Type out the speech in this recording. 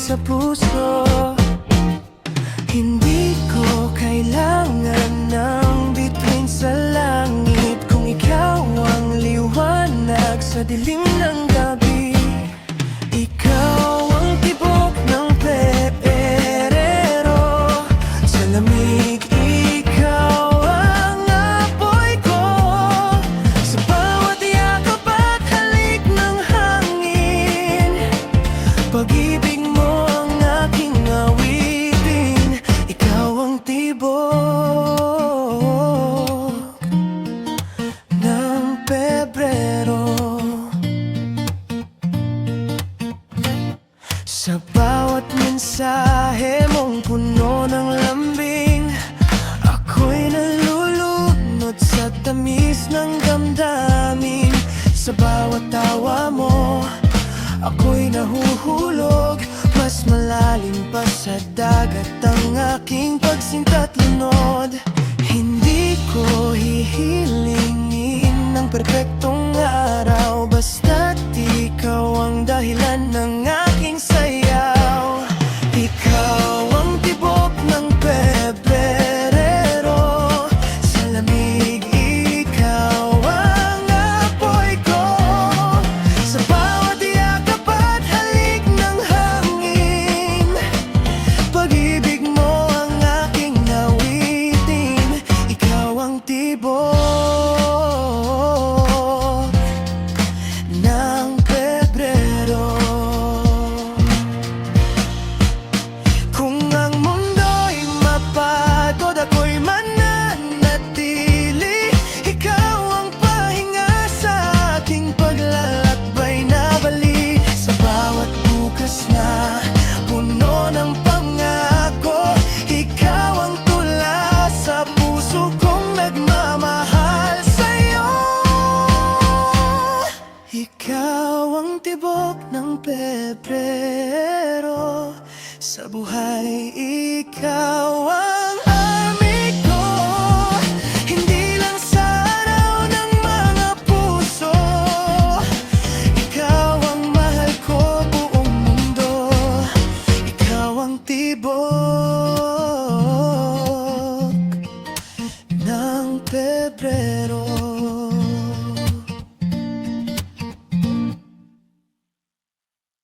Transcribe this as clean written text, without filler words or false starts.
sa puso. Hindi ko kailangan ng bituin sa langit kung ikaw ang liwanag sa dilim ng gabi. Ikaw ang tibok ng perero sa lamig. Ikaw ang apoy ko sa bawat yakap at halik ng hangin. Pag-ibig mo ang aking awitin. Ikaw ang tibok ng Pebrero. Sa bawat mensahe mong puno ng lambing, ako'y nalulunod sa tamis ng damdamin. Sa bawat tawa mo, ako'y nahuhulog. Mas malalim pa sa dagat ang aking pagsinta't lunod. Hindi ko hihilingin ng perpektong araw, basta't ikaw ang dahilan ng aking sayaw. Ikaw ang tibok ng Pebrero sa lamig. Ikaw ang apoy ko sa bawat yakap at halik ng hangin. Pag-ibig mo ang aking awitin. Ikaw ang tibok ng Pebrero. Kung ang mundo'y mapagod, ako'y mananatili. Ikaw ang pahinga sa aking paglalakbay na bali. Sa bawat bukas na puno ng pangako, ikaw ang tula sa puso kong nagmamahal sa'yo. Ikaw ang tibok ng Pebrero sa buhay. Ikaw ang amigo, hindi lang sa araw ng mga puso. Ikaw ang mahal ko, buong mundo. Ikaw ang tibok ng Pebrero.